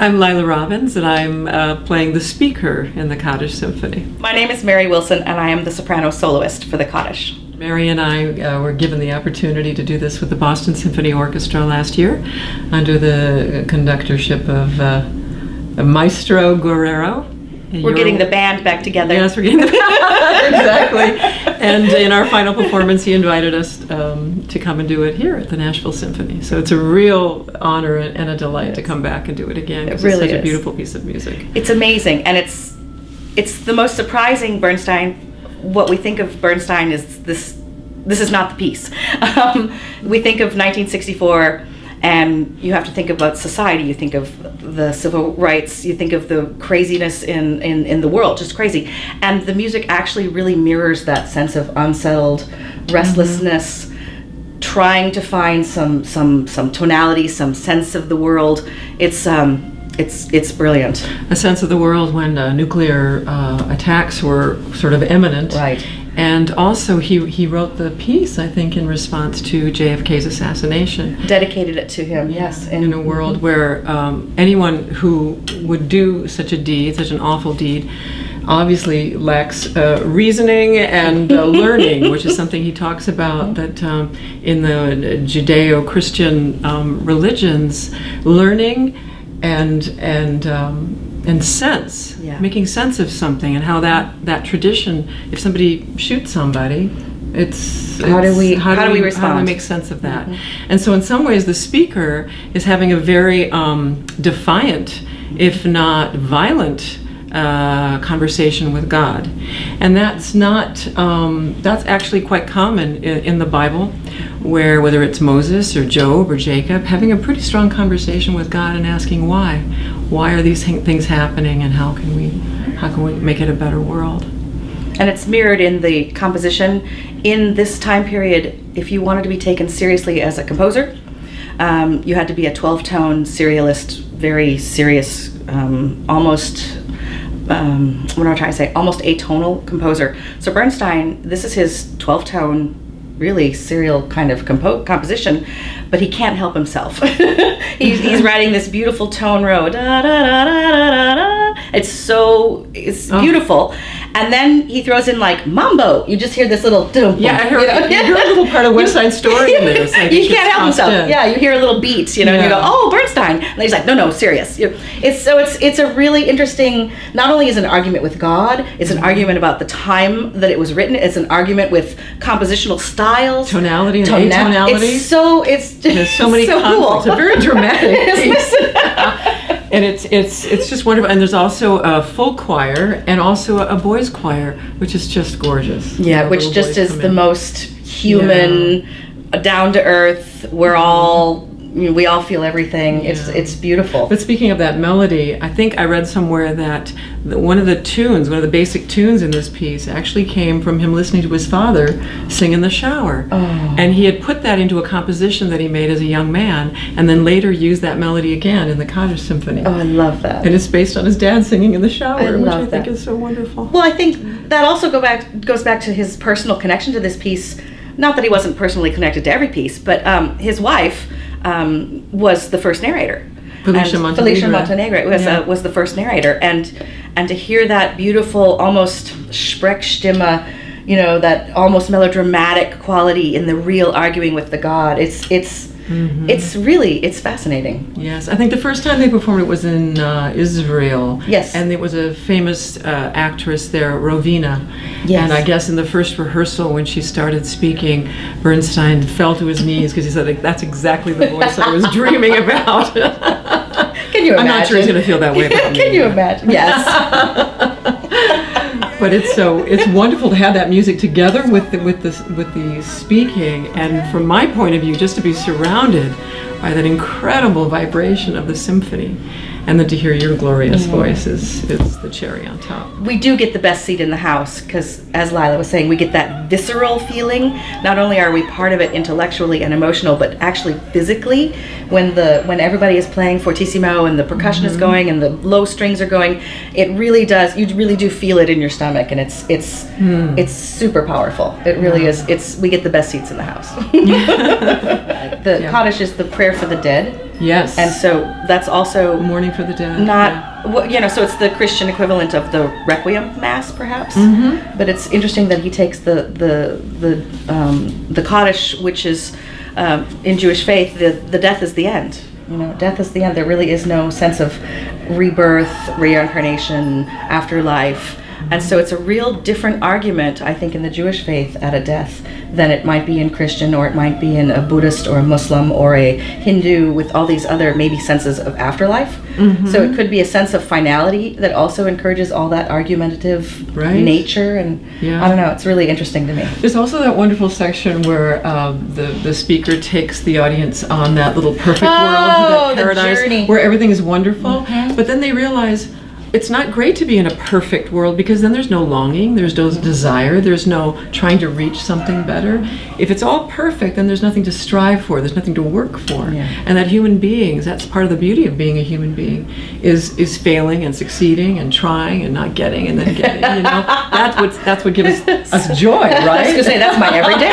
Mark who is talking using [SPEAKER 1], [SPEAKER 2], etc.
[SPEAKER 1] I'm Laila Robbins, and I'm playing the speaker in the Kaddish Symphony.
[SPEAKER 2] My name is Mary Wilson, and I am the soprano soloist for the Kaddish.
[SPEAKER 1] Mary and I were given the opportunity to do this with the Boston Symphony Orchestra last year under the conductorship of Maestro Guerrero.
[SPEAKER 2] We're getting the band back together.
[SPEAKER 1] Yes, we're getting the band. Exactly. And in our final performance, he invited us to come and do it here at the Nashville Symphony. So it's a real honor and a delight to come back and do it again.
[SPEAKER 2] It really
[SPEAKER 1] It's such
[SPEAKER 2] is.
[SPEAKER 1] a beautiful piece of music.
[SPEAKER 2] It's amazing, and it's the most surprising Bernstein. What we think of Bernstein is this is not the piece. We think of 1964, and you have to think about society. You think of the civil rights. You think of the craziness in the world, just crazy. And the music actually really mirrors that sense of unsettled restlessness, trying to find some tonality, some sense of the world. It's brilliant.
[SPEAKER 1] A sense of the world when nuclear attacks were sort of imminent.
[SPEAKER 2] Right.
[SPEAKER 1] And also he wrote the piece, I think, in response to JFK's assassination.
[SPEAKER 2] Dedicated it to him, yes.
[SPEAKER 1] In a world where anyone who would do such a deed, such an awful deed, obviously lacks reasoning and learning, which is something he talks about, that in the Judeo-Christian religions, learning and sense, making sense of something, and how that tradition, if somebody shoots somebody, how do we respond? How do we make sense of that? And so in some ways the speaker is having a very defiant, if not violent, conversation with God. And that's actually quite common in the Bible, where whether it's Moses or Job or Jacob, having a pretty strong conversation with God and asking why are these things happening, and how can we make it a better world.
[SPEAKER 2] And it's mirrored in the composition. In this time period, if you wanted to be taken seriously as a composer, you had to be a 12-tone serialist, very serious, almost what am I trying to say? Almost atonal composer. So Bernstein, this is his 12-tone, really serial kind of composition, but he can't help himself. he's writing this beautiful tone row. Da, da, da, da, da, da. It's beautiful. And then he throws in like mambo. You just hear this little dum.
[SPEAKER 1] Yeah, I heard, you hear a little part of West Side Story in there. Like
[SPEAKER 2] you can't help himself. Yeah, you hear a little beat, and you go, oh, Bernstein. And he's like, no, serious. It's a really interesting, not only is it an argument with God, it's an argument about the time that it was written, it's an argument with compositional styles.
[SPEAKER 1] Tonality and atonality.
[SPEAKER 2] There's
[SPEAKER 1] so many conflicts. It's a very dramatic piece. And it's just wonderful. And there's also a full choir and also a boys choir, which is just gorgeous.
[SPEAKER 2] Yeah, which just is the most human, down to earth. We all feel everything. Yeah. It's beautiful.
[SPEAKER 1] But speaking of that melody, I think I read somewhere that one of the basic tunes in this piece actually came from him listening to his father sing in the shower.
[SPEAKER 2] Oh.
[SPEAKER 1] And he had put that into a composition that he made as a young man, and then later used that melody again in the Kaddish Symphony.
[SPEAKER 2] Oh, I love that.
[SPEAKER 1] And it's based on his dad singing in the shower, which I think
[SPEAKER 2] that.
[SPEAKER 1] is so wonderful.
[SPEAKER 2] Well, I think that also goes back to his personal connection to this piece. Not that he wasn't personally connected to every piece, but his wife was the first narrator.
[SPEAKER 1] Felicia Montenegro
[SPEAKER 2] was the first narrator, and to hear that beautiful, almost Sprechstimme, that almost melodramatic quality in the real arguing with the God. It's fascinating.
[SPEAKER 1] Yes, I think the first time they performed it was in Israel.
[SPEAKER 2] Yes.
[SPEAKER 1] And it was a famous actress there, Rovina.
[SPEAKER 2] Yes.
[SPEAKER 1] And I guess in the first rehearsal when she started speaking, Bernstein fell to his knees because he said, that's exactly the voice I was dreaming about.
[SPEAKER 2] Can you imagine?
[SPEAKER 1] I'm not sure he's going to feel that way about me.
[SPEAKER 2] Can you imagine? Yes.
[SPEAKER 1] But it's wonderful to have that music together with the speaking, and from my point of view, just to be surrounded by that incredible vibration of the symphony, and then to hear your glorious voice is the cherry on top.
[SPEAKER 2] We do get the best seat in the house because, as Laila was saying, we get that visceral feeling. Not only are we part of it intellectually and emotional, but actually physically. When everybody is playing fortissimo and the percussion is going and the low strings are going, it really does. You really do feel it in your stomach, and it's super powerful. It really is. We get the best seats in the house. The Kaddish is the prayer for the dead.
[SPEAKER 1] Yes.
[SPEAKER 2] And so that's also
[SPEAKER 1] mourning for the dead.
[SPEAKER 2] So it's the Christian equivalent of the Requiem Mass, perhaps. But it's interesting that he takes the Kaddish, which is in Jewish faith, the death is the end. Death is the end. There really is no sense of rebirth, reincarnation, afterlife. And so it's a real different argument, I think, in the Jewish faith at a death than it might be in Christian, or it might be in a Buddhist or a Muslim or a Hindu, with all these other maybe senses of afterlife. So it could be a sense of finality that also encourages all that argumentative nature. And I don't know, it's really interesting to me.
[SPEAKER 1] There's also that wonderful section where the speaker takes the audience on that little perfect world, that paradise where everything is wonderful. But then they realize it's not great to be in a perfect world, because then there's no longing, there's no desire, there's no trying to reach something better. If it's all perfect, then there's nothing to strive for, there's nothing to work for. And that human beings, that's part of the beauty of being a human being, is failing and succeeding and trying and not getting and then getting. That's what gives us joy, right?
[SPEAKER 2] I was going to say, that's my everyday.